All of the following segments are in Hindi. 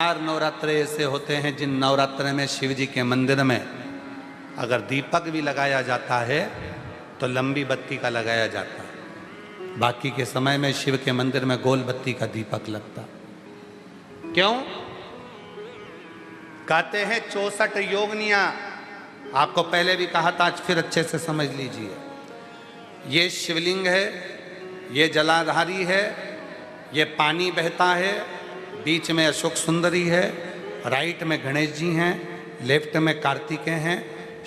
1000 नवरात्रे ऐसे होते हैं जिन नवरात्रे में शिव जी के मंदिर में अगर दीपक भी लगाया जाता है तो लंबी बत्ती का लगाया जाता है। बाकी के समय में शिव के मंदिर में गोल बत्ती का दीपक लगता। क्यों? कहते हैं 64 योगनियां। आपको पहले भी कहा था, आज फिर अच्छे से समझ लीजिए। ये शिवलिंग है, ये जलाधारी है, ये पानी बहता है, बीच में अशोक सुंदरी है, राइट में गणेश जी हैं, लेफ्ट में कार्तिकेय हैं।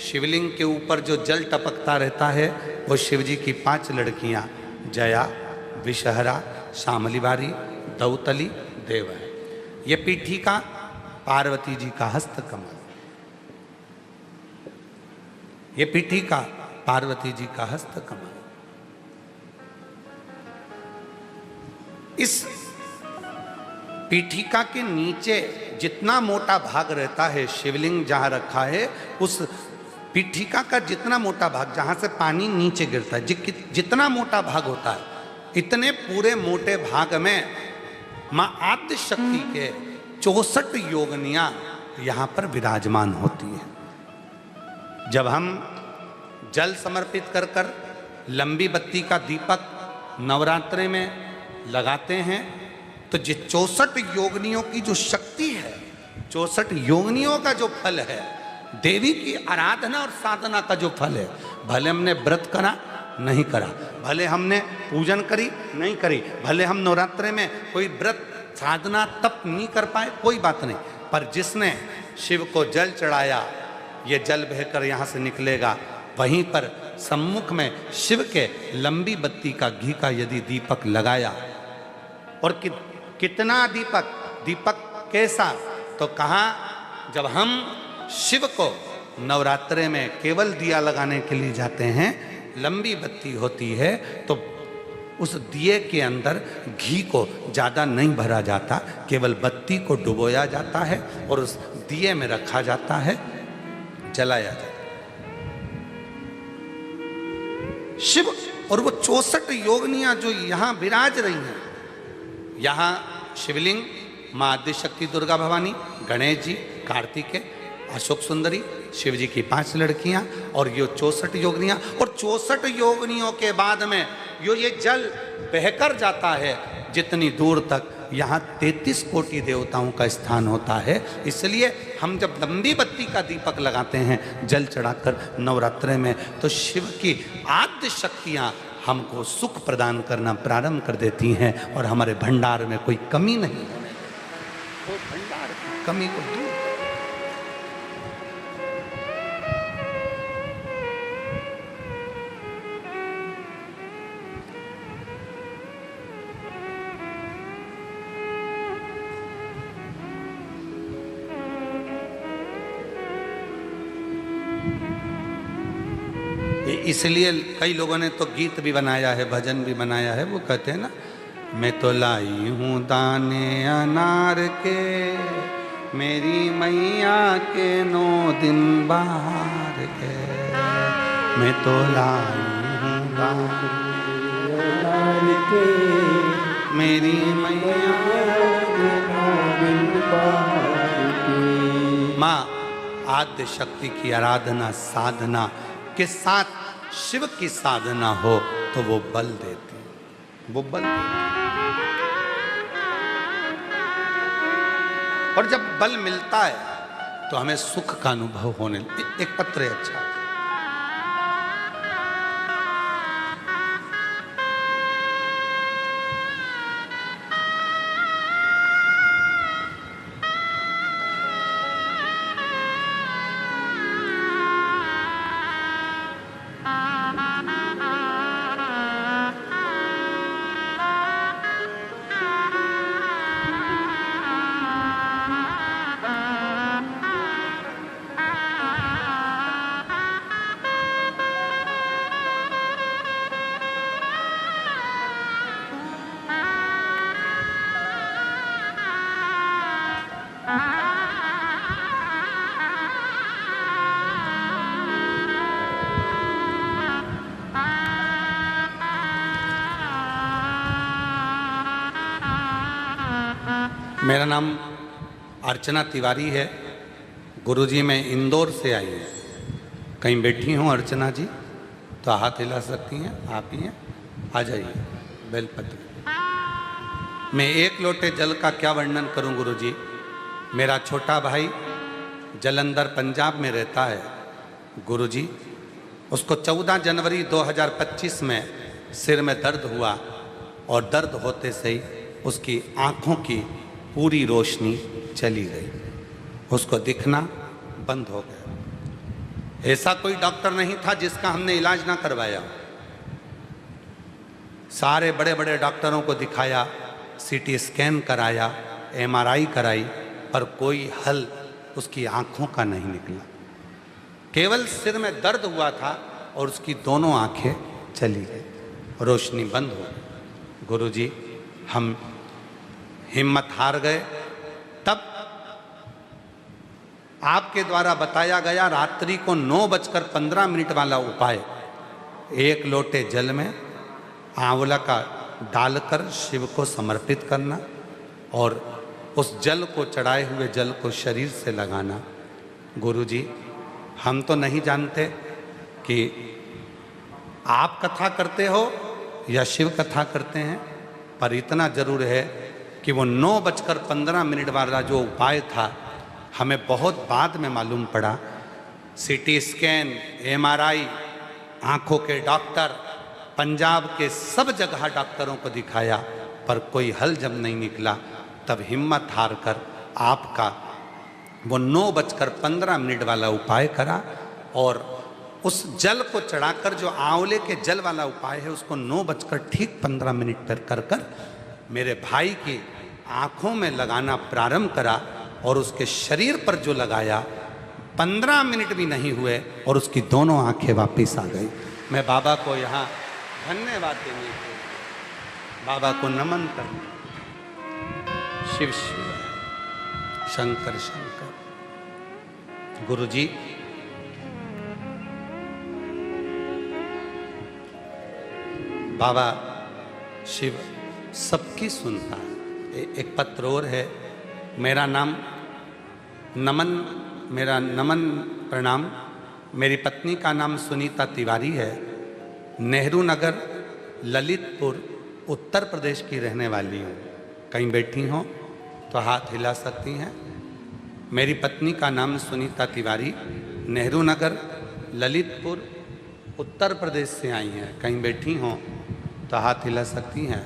शिवलिंग के ऊपर जो जल टपकता रहता है वो शिव जी की 5 लड़कियां जया, विषहरा, शामलीबारी, दौतली, देव है। ये पीठिका पार्वती जी का हस्त कमल, ये पीठिका पार्वती जी का हस्त कमल। इस पीठिका के नीचे जितना मोटा भाग रहता है, शिवलिंग जहां रखा है उस पीठिका का जितना मोटा भाग, जहां से पानी नीचे गिरता है, जितना मोटा भाग होता है, इतने पूरे मोटे भाग में मां आद्य शक्ति के 64 योगनियां यहां पर विराजमान होती हैं। जब हम जल समर्पित कर कर लंबी बत्ती का दीपक नवरात्रे में लगाते हैं तो जिस 64 योगनियों की जो शक्ति है, 64 योगनियों का जो फल है, देवी की आराधना और साधना का जो फल है, भले हमने व्रत करा नहीं करा, भले हमने पूजन करी नहीं करी, भले हम नवरात्रे में कोई व्रत साधना तप नहीं कर पाए, कोई बात नहीं, पर जिसने शिव को जल चढ़ाया, ये जल बहकर यहाँ से निकलेगा। वहीं पर सम्मुख में शिव के लंबी बत्ती का घी का यदि दीपक लगाया, और कितना दीपक कैसा, तो कहा जब हम शिव को नवरात्रे में केवल दिया लगाने के लिए जाते हैं, लंबी बत्ती होती है, तो उस दिए के अंदर घी को ज़्यादा नहीं भरा जाता, केवल बत्ती को डुबोया जाता है और उस दिए में रखा जाता है, जलाया जाता है। शिव और वो 64 योगनियां जो यहाँ विराज रही हैं, यहाँ शिवलिंग, माँ आदिशक्ति दुर्गा भवानी, गणेश जी, कार्तिकेय, अशोक सुंदरी, शिव जी की 5 लड़कियां और ये 64 योगनियां, और 64 योगनियों के बाद में ये जल बहकर जाता है जितनी दूर तक, यहाँ 33 कोटि देवताओं का स्थान होता है। इसलिए हम जब लंबी बत्ती का दीपक लगाते हैं जल चढ़ाकर नवरात्रे में, तो शिव की आद्य शक्तियाँ हमको सुख प्रदान करना प्रारंभ कर देती हैं और हमारे भंडार में कोई कमी नहीं है। वो भंडार की कमी को दूर। इसलिए कई लोगों ने तो गीत भी बनाया है, भजन भी बनाया है। वो कहते हैं ना, मैं तो लाई हूँ दाने अनार के, मेरी मैया के 9 दिन बाहर के, मैं तो लाई हूँ दाने अनार के, मेरी मैया के 9 दिन बाहर के। माँ आद्य शक्ति की आराधना साधना के साथ शिव की साधना हो तो वो बल देती है, वो बल देती है। और जब बल मिलता है तो हमें सुख का अनुभव होने। एक पत्र है, अच्छा, मेरा नाम अर्चना तिवारी है। गुरुजी मैं इंदौर से आई हूँ। कहीं बैठी हूँ अर्चना जी तो हाथ हिला सकती हैं, आप ही हैं, आ जाइए। बेलपत्र। मैं एक लोटे जल का क्या वर्णन करूं गुरुजी। मेरा छोटा भाई जलंधर पंजाब में रहता है गुरुजी। उसको 14 जनवरी 2025 में सिर में दर्द हुआ और दर्द होते से ही उसकी आँखों की पूरी रोशनी चली गई, उसको दिखना बंद हो गया। ऐसा कोई डॉक्टर नहीं था जिसका हमने इलाज ना करवाया। सारे बड़े बड़े डॉक्टरों को दिखाया, सीटी स्कैन कराया, एमआरआई कराई, पर कोई हल उसकी आँखों का नहीं निकला। केवल सिर में दर्द हुआ था और उसकी दोनों आँखें चली गई, रोशनी बंद हो गई। गुरुजी हम हिम्मत हार गए। तब आपके द्वारा बताया गया रात्रि को 9:15 वाला उपाय, एक लोटे जल में आंवला का डालकर शिव को समर्पित करना और उस जल को, चढ़ाए हुए जल को शरीर से लगाना। गुरुजी हम तो नहीं जानते कि आप कथा करते हो या शिव कथा करते हैं, पर इतना जरूर है कि वो 9:15 वाला जो उपाय था हमें बहुत बाद में मालूम पड़ा। सीटी स्कैन, एमआरआई, आँखों के डॉक्टर, पंजाब के सब जगह डॉक्टरों को दिखाया, पर कोई हल जब नहीं निकला तब हिम्मत हार कर आपका वो 9:15 वाला उपाय करा और उस जल को चढ़ाकर, जो आंवले के जल वाला उपाय है, उसको 9:15 पर कर कर मेरे भाई की आँखों में लगाना प्रारंभ करा और उसके शरीर पर जो लगाया 15 मिनट भी नहीं हुए और उसकी दोनों आंखें वापस आ गई। मैं बाबा को यहाँ धन्यवाद देने के, बाबा को नमन करने, शिव शिव शंकर शंकर। गुरुजी बाबा शिव सबकी सुनता है। एक पत्र और है, मेरा नाम नमन, मेरा नमन प्रणाम। मेरी पत्नी का नाम सुनीता तिवारी है, नेहरू नगर ललितपुर उत्तर प्रदेश की रहने वाली हूँ। कहीं बैठी हों तो हाथ हिला सकती हैं। मेरी पत्नी का नाम सुनीता तिवारी, नेहरू नगर ललितपुर उत्तर प्रदेश से आई हैं। कहीं बैठी हों तो हाथ हिला सकती हैं।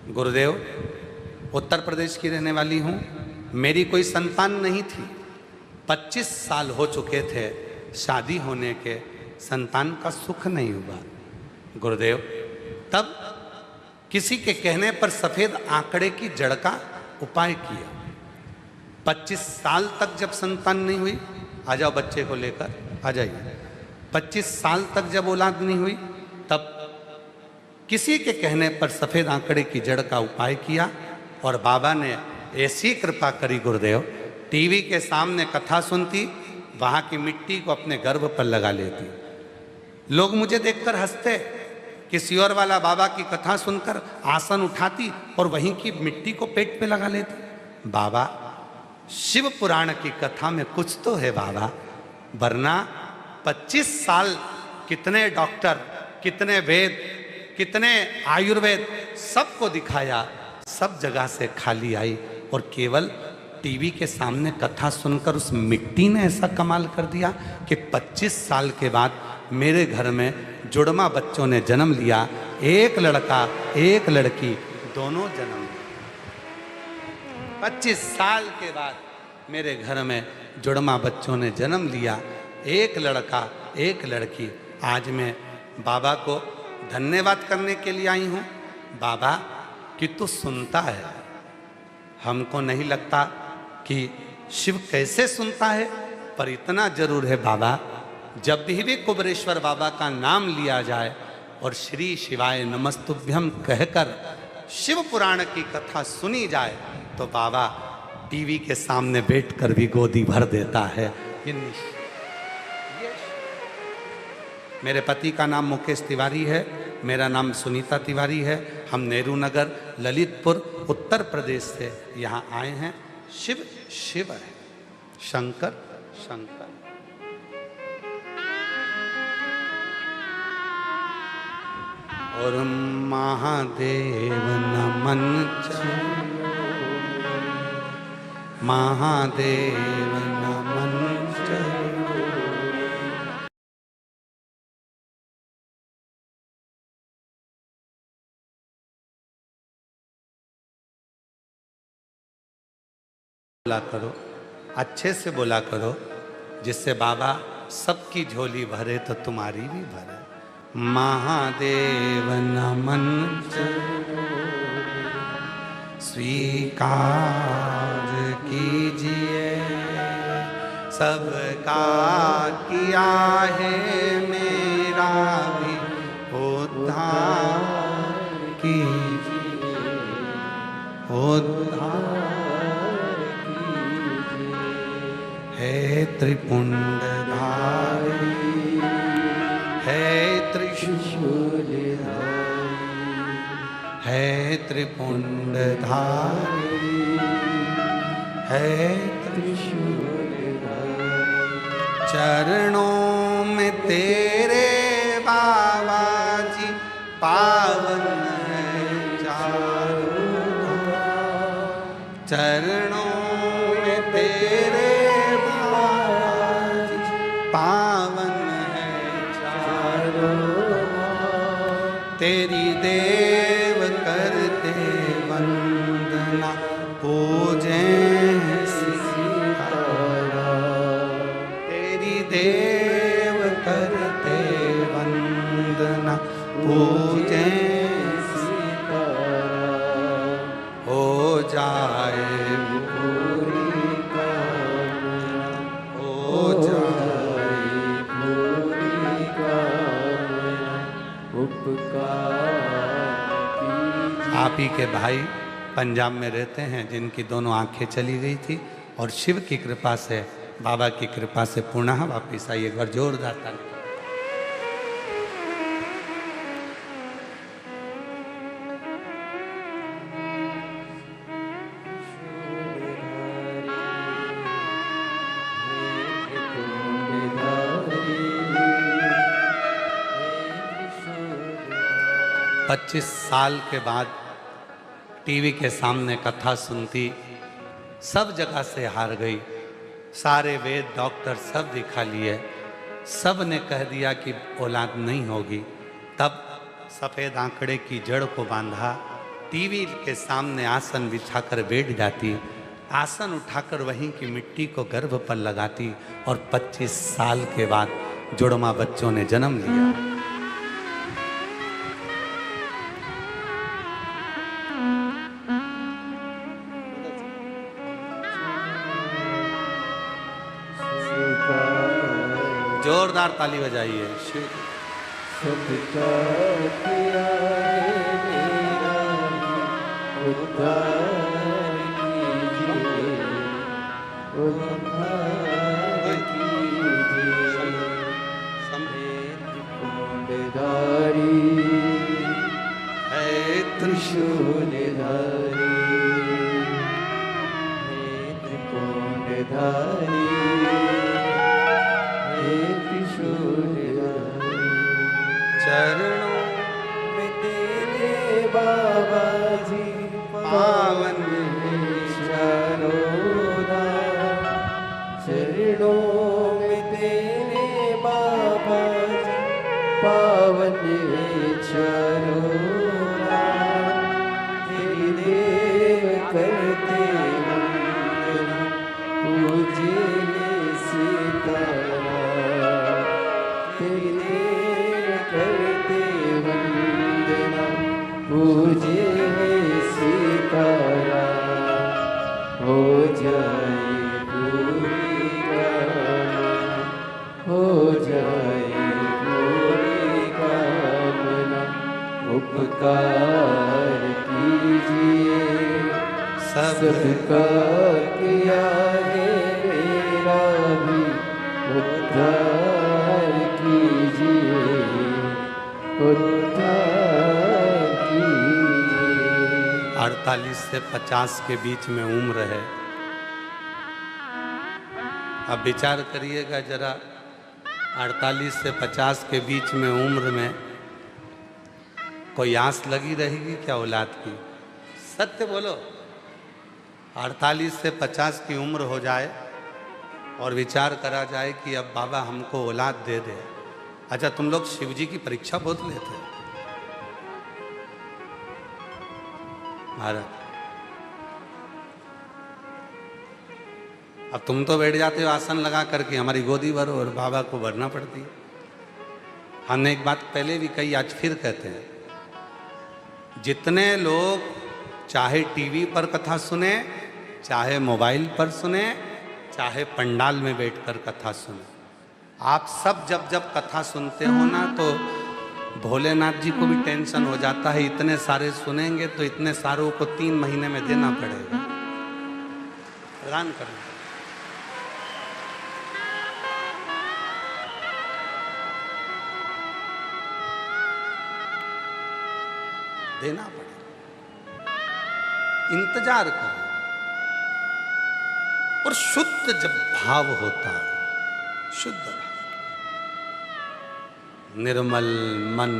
गुरुदेव उत्तर प्रदेश की रहने वाली हूँ। मेरी कोई संतान नहीं थी, 25 साल हो चुके थे शादी होने के, संतान का सुख नहीं हुआ। गुरुदेव तब किसी के कहने पर सफ़ेद आंकड़े की जड़ का उपाय किया। 25 साल तक जब संतान नहीं हुई, आ जाओ बच्चे को लेकर आ जाइए। 25 साल तक जब औलाद नहीं हुई, तब किसी के कहने पर सफ़ेद आंकड़े की जड़ का उपाय किया और बाबा ने ऐसी कृपा करी गुरुदेव, टीवी के सामने कथा सुनती, वहाँ की मिट्टी को अपने गर्भ पर लगा लेती। लोग मुझे देखकर हंसते। किसी और वाला बाबा की कथा सुनकर आसन उठाती और वहीं की मिट्टी को पेट पे लगा लेती। बाबा शिव पुराण की कथा में कुछ तो है बाबा, वरना 25 साल कितने डॉक्टर, कितने वेद, कितने आयुर्वेद, सबको दिखाया, सब जगह से खाली आई और केवल टीवी के सामने कथा सुनकर उस मिट्टी ने ऐसा कमाल कर दिया कि 25 साल के बाद मेरे घर में जुड़वा बच्चों ने जन्म लिया। एक लड़का एक लड़की, दोनों जन्म लिए। 25 साल के बाद मेरे घर में जुड़वा बच्चों ने जन्म लिया, एक लड़का एक लड़की। आज मैं बाबा को धन्यवाद करने के लिए आई हूँ। बाबा कि तू सुनता है। हमको नहीं लगता कि शिव कैसे सुनता है, पर इतना जरूर है बाबा, जब भी कुबरेश्वर बाबा का नाम लिया जाए और श्री शिवाय नमस्तुभ्यम कहकर शिव पुराण की कथा सुनी जाए तो बाबा टीवी के सामने बैठकर भी गोदी भर देता है। मेरे पति का नाम मुकेश तिवारी है, मेरा नाम सुनीता तिवारी है। हम नेहरू नगर ललितपुर उत्तर प्रदेश से यहाँ आए हैं शिव शिव है, शंकर शंकर। और महादेव नमन चलो, महादेव नमन चलो। बोला करो, अच्छे से बोला करो, जिससे बाबा सबकी झोली भरे तो तुम्हारी भी भरे। महादेव नमन स्वीकार कीजिए, सबका किया है मेरा भी उद्धार कीजिए, उद्धार है त्रिपुंडधारी, है त्रिशूलधारी, है त्रिपुंडधारी, है त्रिशूलधारी। चरणों में तेरे बाबा जी पावन है चारों धाम, चरणों में तेरे पावन है चारों, तेरी देव करते वंदना, पूजे सितारा, तेरी देव करते वंदना, पूजे सितारा। हो जाए पूरी कामना, हो जाए आप ही के भाई पंजाब में रहते हैं, जिनकी दोनों आंखें चली गई थी, और शिव की कृपा से, बाबा की कृपा से पुनः वापिस आई। एक बार जोरदार ताली। 25 साल के बाद टीवी के सामने कथा सुनती, सब जगह से हार गई। सारे वेद डॉक्टर सब दिखा लिए, सब ने कह दिया कि औलाद नहीं होगी। तब सफ़ेद आंकड़े की जड़ को बांधा, टीवी के सामने आसन बिछाकर बैठ जाती, आसन उठाकर वहीं की मिट्टी को गर्भ पर लगाती, और 25 साल के बाद जुड़वा बच्चों ने जन्म लिया। जोरदार ताली बजाइए। सबका किया है मेरा उद्धार कीजिए, उद्धार कीजिए। त्रिपुंडधारी है त्रिशूलधारी, है त्रिपुंडधारी, चरणों में तेरे बाबा जी पावन चारों धाम, चरणों में तेरे बाबा जी पावन चारों धाम। तेरी देव करते वंदना, पूजे सीताराम। तेरी देव करते वंदना, पूजे सीताराम। हो जाए पूरी कामना, हो जाए पूरी कामना। उपकार कीजिए, सबका किया है मेरा भी उद्धार कीजिए, उद्धार कीजिए। 48 से 50 के बीच में उम्र है, अब विचार करिएगा जरा, 48 से 50 के बीच में उम्र में कोई आस लगी रहेगी क्या औलाद की? सत्य बोलो। 48 से 50 की उम्र हो जाए और विचार करा जाए कि अब बाबा हमको औलाद दे दे। अच्छा, तुम लोग शिव जी की परीक्षा बहुत लेते महाराज। अब तुम तो बैठ जाते हो आसन लगा करके, हमारी गोदी भरो, और बाबा को भरना पड़ती है। हमने एक बात पहले भी कही, आज फिर कहते हैं, जितने लोग चाहे टीवी पर कथा सुने, चाहे मोबाइल पर सुने, चाहे पंडाल में बैठकर कथा सुने, आप सब जब जब कथा सुनते हो ना, तो भोलेनाथ जी को भी टेंशन हो जाता है, इतने सारे सुनेंगे तो इतने सारों को 3 महीने में देना पड़ेगा, प्रदान करना। देना पड़ेगा, इंतजार करो। और शुद्ध जब भाव होता है, शुद्ध निर्मल मन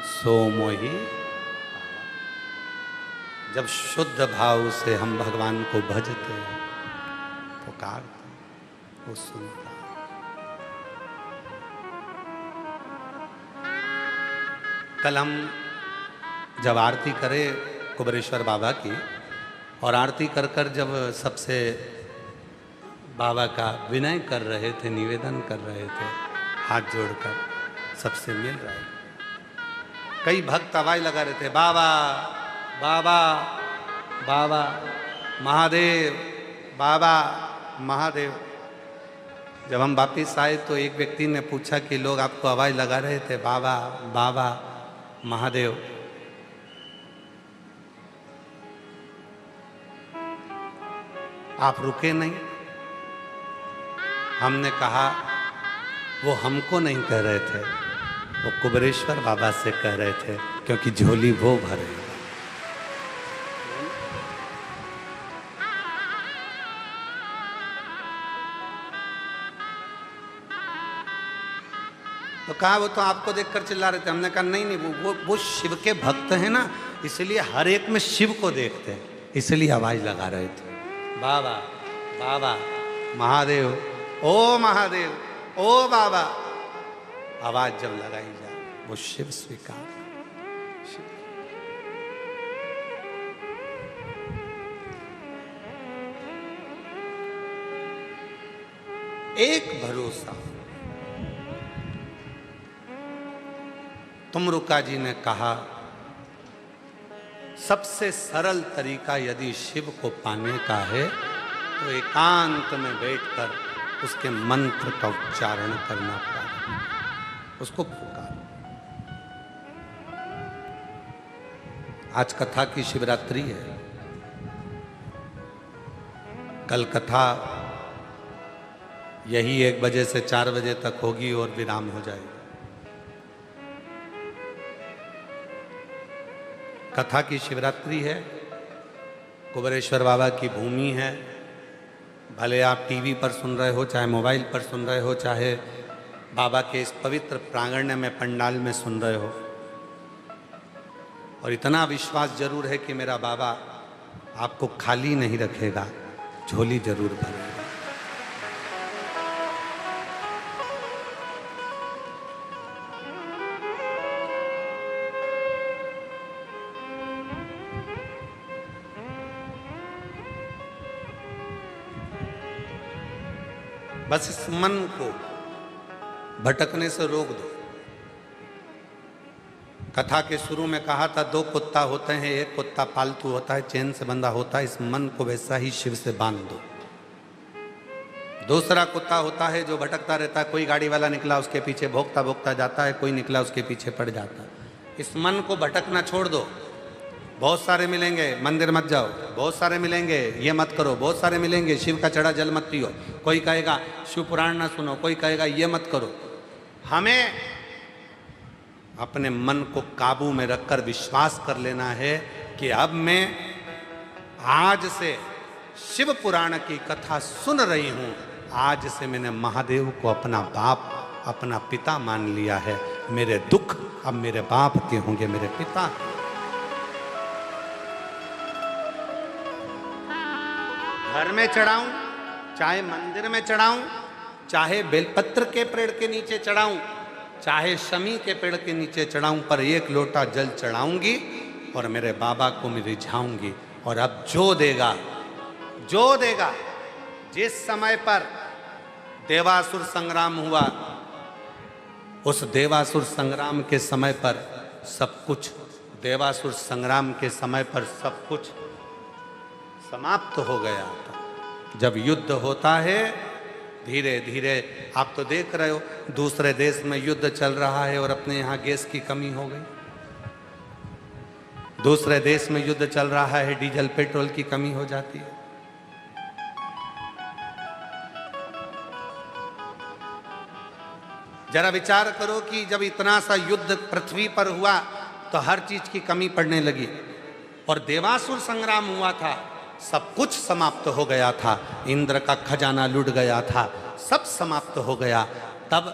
सो मोहि, जब शुद्ध भाव से हम भगवान को भजते हैं, पुकारते हैं, वो सुनता है। कल हम जब आरती करे कुबेरेश्वर बाबा की, और आरती कर कर जब सबसे बाबा का विनय कर रहे थे, निवेदन कर रहे थे, हाथ जोड़कर सबसे मिल रहे थे, कई भक्त आवाज लगा रहे थे, बाबा बाबा बाबा महादेव, बाबा महादेव। जब हम वापिस आए तो एक व्यक्ति ने पूछा कि लोग आपको आवाज लगा रहे थे, बाबा बाबा महादेव। आप रुके नहीं। हमने कहा वो हमको नहीं कह रहे थे, वो कुबेरेश्वर बाबा से कह रहे थे, क्योंकि झोली वो भरे। तो कहा वो तो आपको देखकर चिल्ला रहे थे। हमने कहा नहीं नहीं, वो शिव के भक्त हैं ना, इसलिए हर एक में शिव को देखते हैं, इसलिए आवाज लगा रहे थे, बाबा बाबा महादेव, ओ महादेव, ओ बाबा। आवाज जब लगाई जाए वो शिव स्वीकार। एक भरोसा। तुमरुका जी ने कहा, सबसे सरल तरीका यदि शिव को पाने का है तो एकांत में बैठकर उसके मंत्र का उच्चारण करना पड़ेगा, उसको पुकार। आज कथा की शिवरात्रि है, कल कथा यही 1 बजे से 4 बजे तक होगी और विराम हो जाएगी। कथा की शिवरात्रि है, कुबेरेश्वर बाबा की भूमि है। भले आप टीवी पर सुन रहे हो, चाहे मोबाइल पर सुन रहे हो, चाहे बाबा के इस पवित्र प्रांगण में पंडाल में सुन रहे हो, और इतना विश्वास जरूर है कि मेरा बाबा आपको खाली नहीं रखेगा, झोली जरूर भरेगा। बस इस मन को भटकने से रोक दो। कथा के शुरू में कहा था 2 कुत्ता होते हैं, एक कुत्ता पालतू होता है, चैन से बंधा होता है। इस मन को वैसा ही शिव से बांध दो। दूसरा कुत्ता होता है जो भटकता रहता है, कोई गाड़ी वाला निकला उसके पीछे भोंकता भोंकता जाता है, कोई निकला उसके पीछे पड़ जाता है। इस मन को भटकना छोड़ दो। बहुत सारे मिलेंगे, मंदिर मत जाओ, बहुत सारे मिलेंगे, ये मत करो, बहुत सारे मिलेंगे, शिव का चढ़ा जल मत पियो, कोई कहेगा शिव पुराण ना सुनो, कोई कहेगा ये मत करो। हमें अपने मन को काबू में रखकर विश्वास कर लेना है कि अब मैं आज से शिव पुराण की कथा सुन रही हूं, आज से मैंने महादेव को अपना बाप, अपना पिता मान लिया है। मेरे दुख अब मेरे बाप के होंगे, मेरे पिता। घर में चढ़ाऊं, चाहे मंदिर में चढ़ाऊं, चाहे बेलपत्र के पेड़ के नीचे चढ़ाऊं, चाहे शमी के पेड़ के नीचे चढ़ाऊं, पर एक लोटा जल चढ़ाऊंगी और मेरे बाबा को मैं रिझाऊंगी। और अब जो देगा, जो देगा, जिस समय पर देवासुर संग्राम हुआ, उस देवासुर संग्राम के समय पर सब कुछ, देवासुर संग्राम के समय पर सब कुछ समाप्त हो गया था। जब युद्ध होता है धीरे धीरे, आप तो देख रहे हो दूसरे देश में युद्ध चल रहा है और अपने यहाँ गैस की कमी हो गई। दूसरे देश में युद्ध चल रहा है, डीजल पेट्रोल की कमी हो जाती है। जरा विचार करो कि जब इतना सा युद्ध पृथ्वी पर हुआ तो हर चीज की कमी पड़ने लगी। और देवासुर संग्राम हुआ था, सब कुछ समाप्त हो गया था, इंद्र का खजाना लुट गया था, सब समाप्त हो गया। तब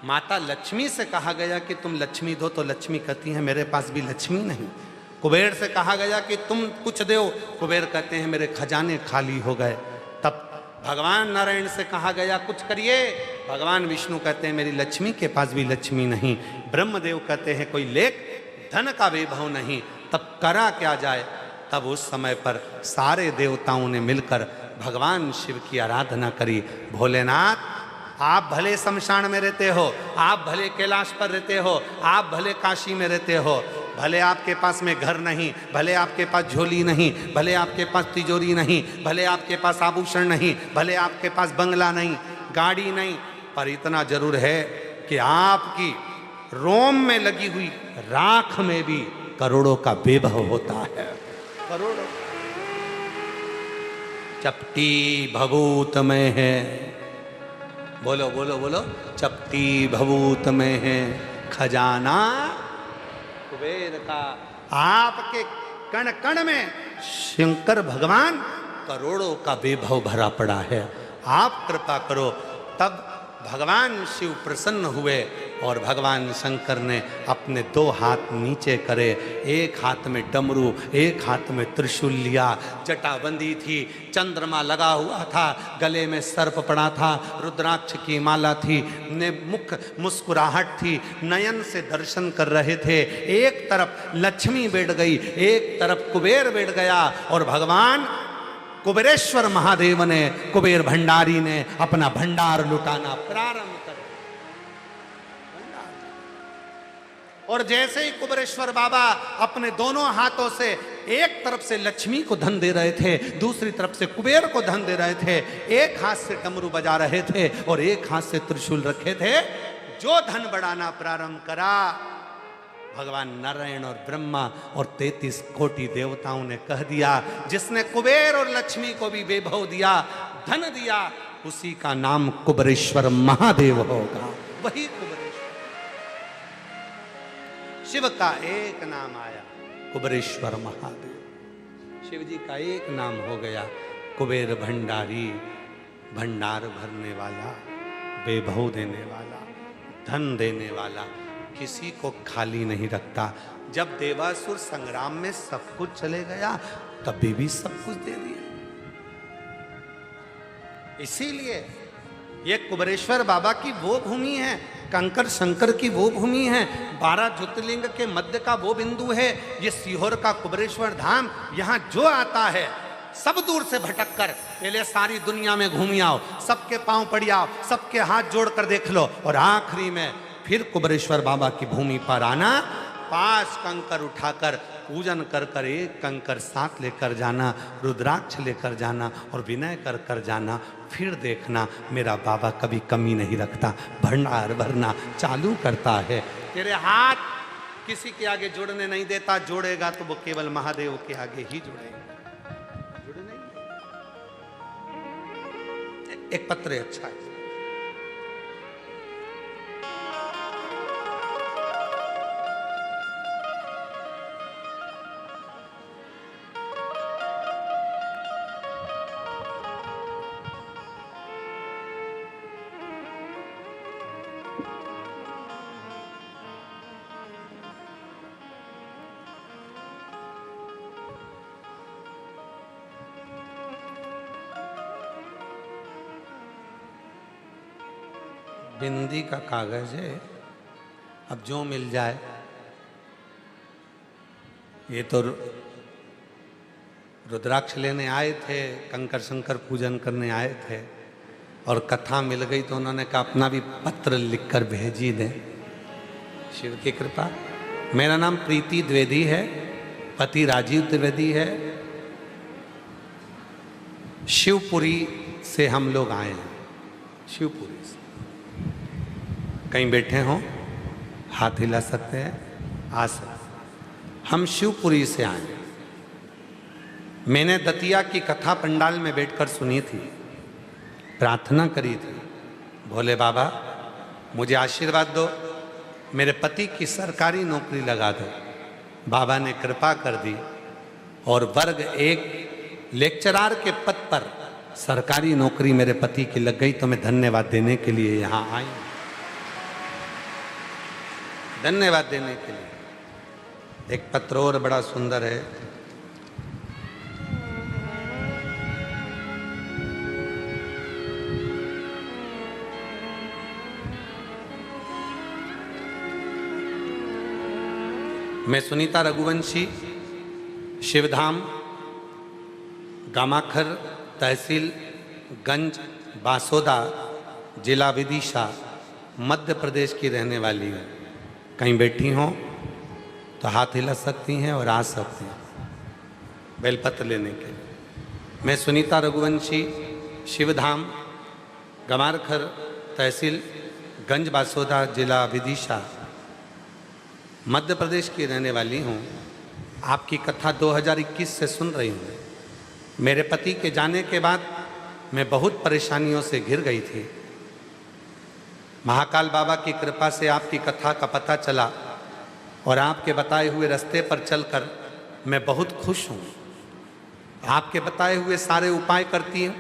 माता लक्ष्मी से कहा गया कि तुम लक्ष्मी दो, तो लक्ष्मी कहती हैं मेरे पास भी लक्ष्मी नहीं। कुबेर से कहा गया कि तुम कुछ दो, कुबेर कहते हैं मेरे खजाने खाली हो गए। तब भगवान नारायण से कहा गया कुछ करिए, भगवान विष्णु कहते हैं मेरी लक्ष्मी के पास भी लक्ष्मी नहीं। ब्रह्मदेव कहते हैं कोई लेख धन का वैभव नहीं। तब करा क्या जाए? तब उस समय पर सारे देवताओं ने मिलकर भगवान शिव की आराधना करी। भोलेनाथ, आप भले शमशान में रहते हो, आप भले कैलाश पर रहते हो, आप भले काशी में रहते हो, भले आपके पास में घर नहीं, भले आपके पास झोली नहीं, भले आपके पास तिजोरी नहीं, भले आपके पास आभूषण नहीं, भले आपके पास बंगला नहीं, गाड़ी नहीं, पर इतना जरूर है कि आपकी रोम में लगी हुई राख में भी करोड़ों का वैभव होता है। करोड़ों। चपटी भभूत में है, बोलो बोलो बोलो, चपटी भभूत में है खजाना कुबेर का। आपके कण कण में शंकर भगवान करोड़ों का वैभव भरा पड़ा है। आप कृपा करो। तब भगवान शिव प्रसन्न हुए और भगवान शंकर ने अपने दो हाथ नीचे करे, एक हाथ में डमरू, एक हाथ में त्रिशूल लिया, जटाबंदी थी, चंद्रमा लगा हुआ था, गले में सर्प पड़ा था, रुद्राक्ष की माला थी, ने मुख मुस्कुराहट थी, नयन से दर्शन कर रहे थे। एक तरफ लक्ष्मी बैठ गई, एक तरफ कुबेर बैठ गया और भगवान कुबेरेश्वर महादेव ने, कुबेर भंडारी ने अपना भंडार लुटाना प्रारंभ कर। और जैसे ही कुबेरेश्वर बाबा अपने दोनों हाथों से एक तरफ से लक्ष्मी को धन दे रहे थे, दूसरी तरफ से कुबेर को धन दे रहे थे, एक हाथ से डमरू बजा रहे थे और एक हाथ से त्रिशूल रखे थे, जो धन बढ़ाना प्रारंभ करा, भगवान नारायण और ब्रह्मा और 33 कोटि देवताओं ने कह दिया, जिसने कुबेर और लक्ष्मी को भी वैभव दिया, धन दिया, उसी का नाम कुबेरेश्वर महादेव होगा। वही कुबेरेश्वर। शिव का एक नाम आया, कुबेरेश्वर महादेव। शिव जी का एक नाम हो गया, कुबेर भंडारी, भंडार भरने वाला, वैभव देने वाला, धन देने वाला, किसी को खाली नहीं रखता। जब देवासुर संग्राम में सब कुछ चले गया, तभी भी सब कुछ दे दिया। इसीलिए ये कुबेरेश्वर बाबा की वो भूमि है, कंकर शंकर की वो भूमि है, 12 ज्योतिर्लिंग के मध्य का वो बिंदु है। ये सीहोर का कुबेरेश्वर धाम, यहाँ जो आता है सब दूर से भटक कर पहले सारी दुनिया में घूम आओ, सबके पांव पड़ी आओ, सबके हाथ जोड़ कर देख लो, और आखिरी में फिर कुबेरेश्वर बाबा की भूमि पर आना, 5 कंकर उठाकर पूजन कर कर एक कंकर साथ लेकर जाना, रुद्राक्ष लेकर जाना और विनय कर कर जाना। फिर देखना मेरा बाबा कभी कमी नहीं रखता, भंडार भरना चालू करता है। तेरे हाथ किसी के आगे जोड़ने नहीं देता, जोड़ेगा तो वो केवल महादेव के आगे ही जोड़ेगा। जुड़े नहीं। एक पत्र है, अच्छा है। बिंदी का कागज है, अब जो मिल जाए। ये तो रुद्राक्ष लेने आए थे, कंकर शंकर पूजन करने आए थे, और कथा मिल गई तो उन्होंने कहा अपना भी पत्र लिखकर भेजी दें। शिव की कृपा। मेरा नाम प्रीति द्विवेदी है, पति राजीव द्विवेदी है। शिवपुरी से हम लोग आए हैं, शिवपुरी से। कहीं बैठे हों, हाथ हिला सकते हैं, आ सकते। हम शिवपुरी से आए हैं। मैंने दतिया की कथा पंडाल में बैठकर सुनी थी, प्रार्थना करी थी, भोले बाबा मुझे आशीर्वाद दो, मेरे पति की सरकारी नौकरी लगा दो। बाबा ने कृपा कर दी और वर्ग 1 लेक्चरार के पद पर सरकारी नौकरी मेरे पति की लग गई। तो मैं धन्यवाद देने के लिए यहाँ आई, धन्यवाद देने के लिए। एक पत्र और बड़ा सुंदर है। मैं सुनीता रघुवंशी, शिवधाम, गामाखर, तहसील गंज बासोदा, जिला विदिशा, मध्य प्रदेश की रहने वाली हूँ। कहीं बैठी हों तो हाथ हिला सकती हैं और आ सकती हैं बेलपत्र लेने के लिए। मैं सुनीता रघुवंशी, शिवधाम, गमारखर, तहसील गंज बासोदा, जिला विदिशा, मध्य प्रदेश की रहने वाली हूँ। आपकी कथा 2021 से सुन रही हूँ। मेरे पति के जाने के बाद मैं बहुत परेशानियों से घिर गई थी। महाकाल बाबा की कृपा से आपकी कथा का पता चला और आपके बताए हुए रास्ते पर चलकर मैं बहुत खुश हूँ। आपके बताए हुए सारे उपाय करती हूँ।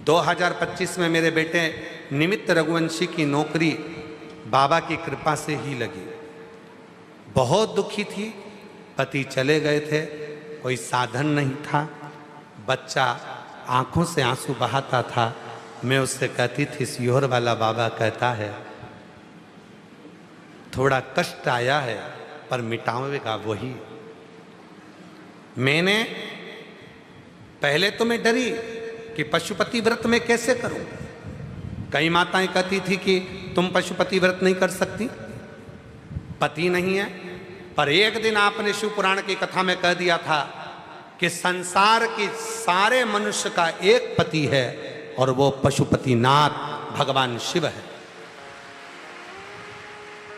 2025 में मेरे बेटे निमित्त रघुवंशी की नौकरी बाबा की कृपा से ही लगी। बहुत दुखी थी, पति चले गए थे, कोई साधन नहीं था, बच्चा आंखों से आंसू बहाता था। मैं उससे कहती थी सियोर वाला बाबा कहता है थोड़ा कष्ट आया है पर मिटावेगा वही। मैंने पहले तो मैं डरी कि पशुपति व्रत में कैसे करूं। कई माताएं कहती थी कि तुम पशुपति व्रत नहीं कर सकती, पति नहीं है। पर एक दिन आपने शिव पुराण की कथा में कह दिया था कि संसार की सारे मनुष्य का एक पति है और वो पशुपतिनाथ भगवान शिव है।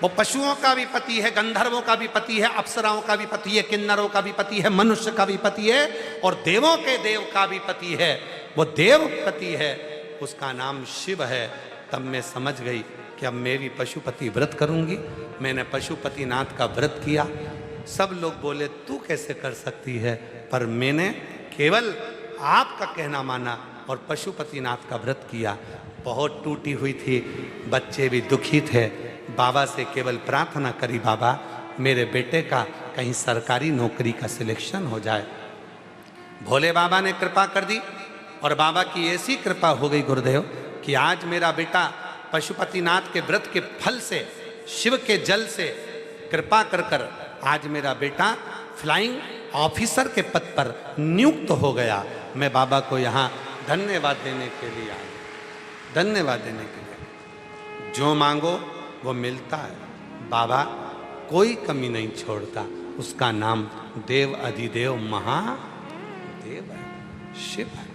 वो पशुओं का भी पति है, गंधर्वों का भी पति है, अप्सराओं का भी पति है, किन्नरों का भी पति है, मनुष्य का भी पति है और देवों के देव का भी पति है। वो देव पति है, उसका नाम शिव है। तब मैं समझ गई कि अब मैं भी पशुपति व्रत करूंगी। मैंने पशुपतिनाथ का व्रत किया। सब लोग बोले तू कैसे कर सकती है, पर मैंने केवल आपका कहना माना और पशुपतिनाथ का व्रत किया। बहुत टूटी हुई थी, बच्चे भी दुखी थे। बाबा से केवल प्रार्थना करी, बाबा मेरे बेटे का कहीं सरकारी नौकरी का सिलेक्शन हो जाए। भोले बाबा ने कृपा कर दी और बाबा की ऐसी कृपा हो गई गुरुदेव कि आज मेरा बेटा पशुपतिनाथ के व्रत के फल से, शिव के जल से कृपा कर कर आज मेरा बेटा फ्लाइंग ऑफिसर के पद पर नियुक्त हो गया। मैं बाबा को यहाँ धन्यवाद देने के लिए आया, धन्यवाद देने के लिए। जो मांगो वो मिलता है। बाबा कोई कमी नहीं छोड़ता। उसका नाम देव अधिदेव महादेव है, शिव है।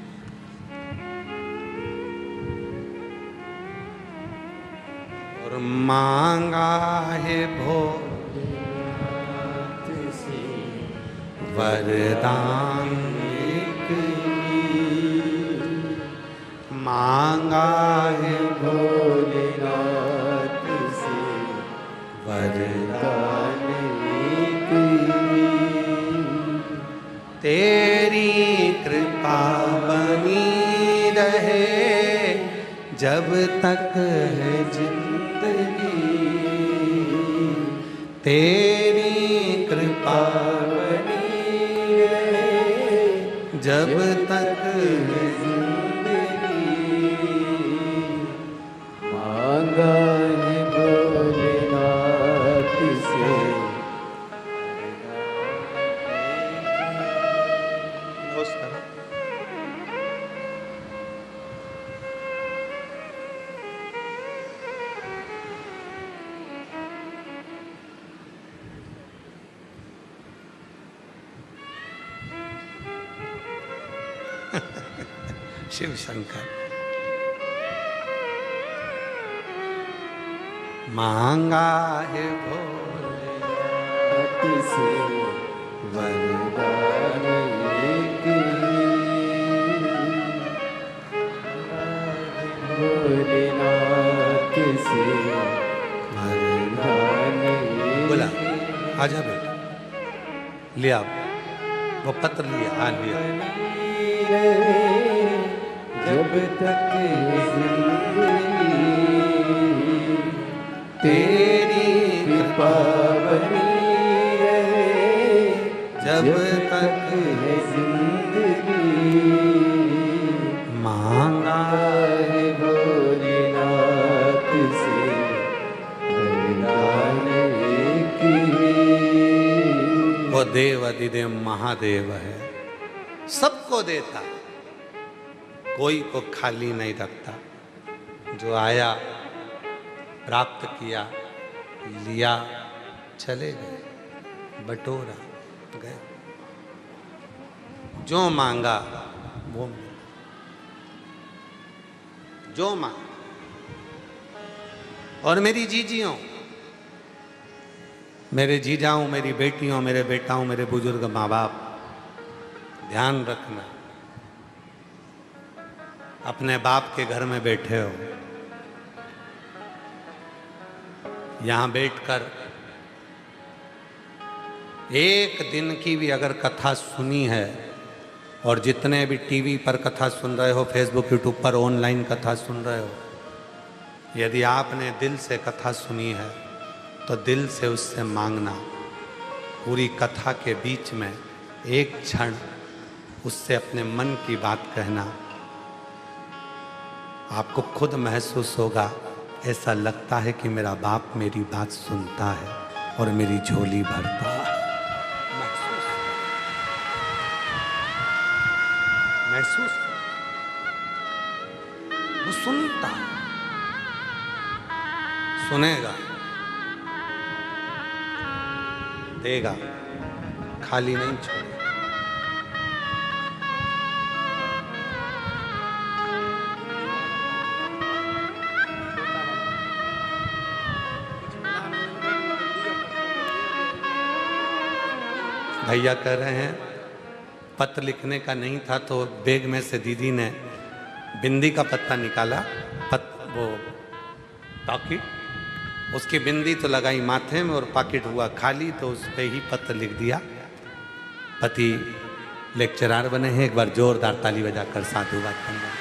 और मांगा है भोलेनाथ से वरदान एक ही, मांगा है भोलेनाथ से वरदान एक ही। तेरी कृपा बनी रहे जब तक है जिंदगी, तेरी कृपा बनी रहे जब तक है जिंदगी। मांग शिव शंकर। मांगा है भोले से वरदान एक भोलेनाथ से वरदान बोला आजा बेटा, लिया वो पत्र लिया। हाँ लिया। जब तक जिंदगी तेरी कृपा बनी रहे, जब तक है जिंदगी मांगा है भोलेनाथ से वरदान एक ही। वो देव अधिदेव महादेव है, सबको देता, कोई को खाली नहीं रखता। जो आया प्राप्त किया, लिया, चले गए, बटोरा गए। जो मांगा वो मिला, जो मांगा। और मेरी जीजियों, मेरे जीजाओं, मेरी बेटियों, मेरे बेटाओं, मेरे बुजुर्ग माँ बाप, ध्यान रखना, अपने बाप के घर में बैठे हो, यहां बैठकर एक दिन की भी अगर कथा सुनी है, और जितने भी टीवी पर कथा सुन रहे हो, फेसबुक यूट्यूब पर ऑनलाइन कथा सुन रहे हो, यदि आपने दिल से कथा सुनी है तो दिल से उससे मांगना। पूरी कथा के बीच में एक क्षण उससे अपने मन की बात कहना। आपको खुद महसूस होगा, ऐसा लगता है कि मेरा बाप मेरी बात सुनता है और मेरी झोली भरता है। महसूस वो सुनता, सुनेगा, देगा, खाली नहीं छोड़ेगा। भैया कह रहे हैं पत्र लिखने का नहीं था, तो बैग में से दीदी ने बिंदी का पत्ता निकाला, वो पाकिट, उसकी बिंदी तो लगाई माथे में और पाकिट हुआ खाली, तो उस पर ही पत्र लिख दिया। पति लेक्चरार बने हैं, एक बार जोरदार ताली बजाकर साधुवाद करना।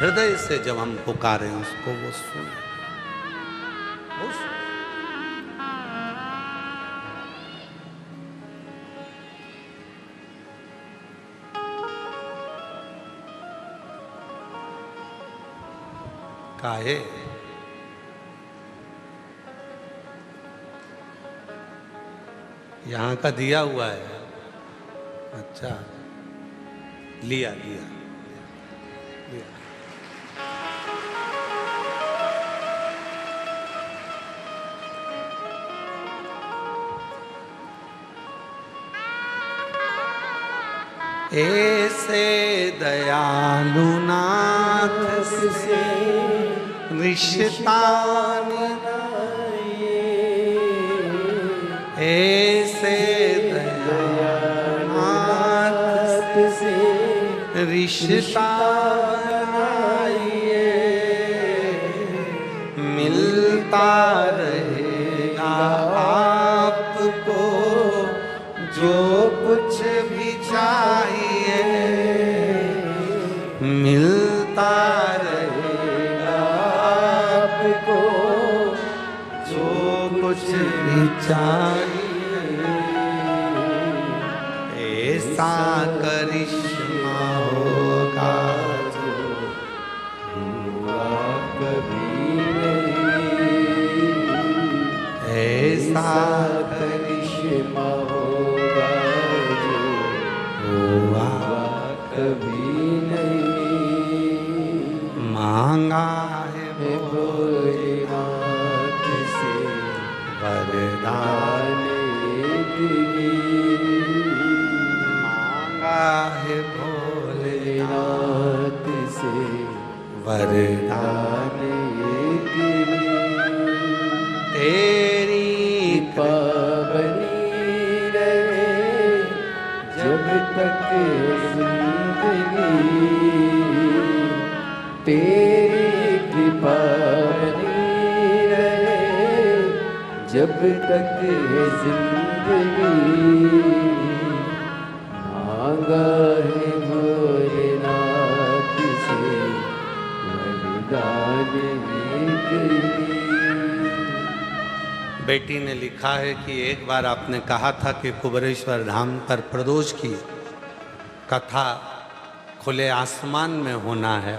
हृदय से जब हम पुकारें उसको, वो सुने, वो सुने। काहे यहाँ का दिया हुआ है। अच्छा, लिया लिया लिया। ऐसे दयालु नाथ से रिश्ता निभाइए, ऐसे दयालु नाथ से रिश्ता बनाइए, मिलता रहेगा आपको जो कुछ भी चाहिए, मिलता रहेगा आपको जो कुछ भी चाहिए। ऐसा करिश्मा होगा जो हुआ कभी नहीं, ऐसा करिश्मा होगा जो हुआ कभी नहीं। मांगा है भोलेनाथ नाथ से वरदान एक तेरी पावनी रहे जब तक जिंदगी, तेरी कृपा बनी रहे जब तक है जिंदगी। मांगा है भोलेनाथ से वरदान एक बेटी ने लिखा है कि एक बार आपने कहा था कि कुबेरेश्वर धाम पर प्रदोष की कथा खुले आसमान में होना है,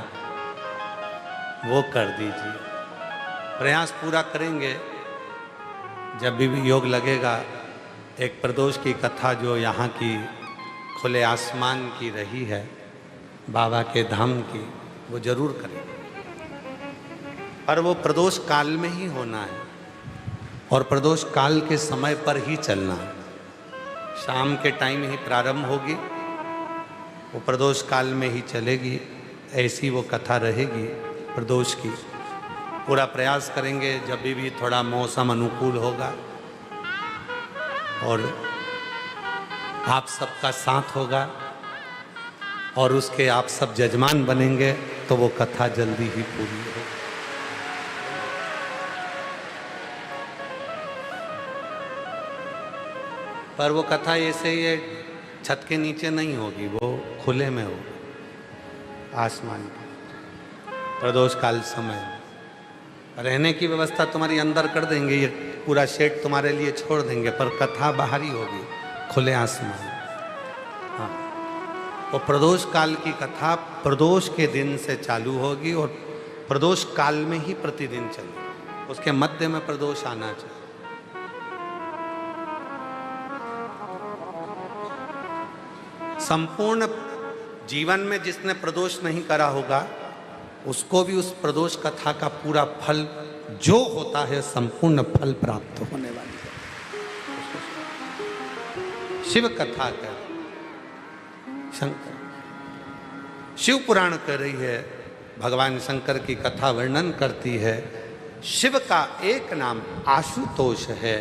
वो कर दीजिए। प्रयास पूरा करेंगे, जब भी योग लगेगा एक प्रदोष की कथा जो यहाँ की खुले आसमान की रही है, बाबा के धाम की, वो जरूर करेंगे। पर वो प्रदोष काल में ही होना है और प्रदोष काल के समय पर ही चलना है। शाम के टाइम ही प्रारंभ होगी, वो प्रदोष काल में ही चलेगी, ऐसी वो कथा रहेगी प्रदोष की। पूरा प्रयास करेंगे जब भी थोड़ा मौसम अनुकूल होगा और आप सबका साथ होगा और उसके आप सब जजमान बनेंगे तो वो कथा जल्दी ही पूरी होगी। पर वो कथा ऐसे ही छत के नीचे नहीं होगी, वो खुले में होगी, आसमान के प्रदोष काल समय। रहने की व्यवस्था तुम्हारी अंदर कर देंगे, ये पूरा शेड तुम्हारे लिए छोड़ देंगे, पर कथा बाहर ही होगी, खुले आसमान। हाँ, वो प्रदोष काल की कथा प्रदोष के दिन से चालू होगी और प्रदोष काल में ही प्रतिदिन चलेगी। उसके मध्य में प्रदोष आना चाहिए। संपूर्ण जीवन में जिसने प्रदोष नहीं करा होगा उसको भी उस प्रदोष कथा का पूरा फल जो होता है संपूर्ण फल प्राप्त होने वाली है। शिव कथा कर शंकर शिव पुराण कर रही है, भगवान शंकर की कथा वर्णन करती है। शिव का एक नाम आशुतोष है,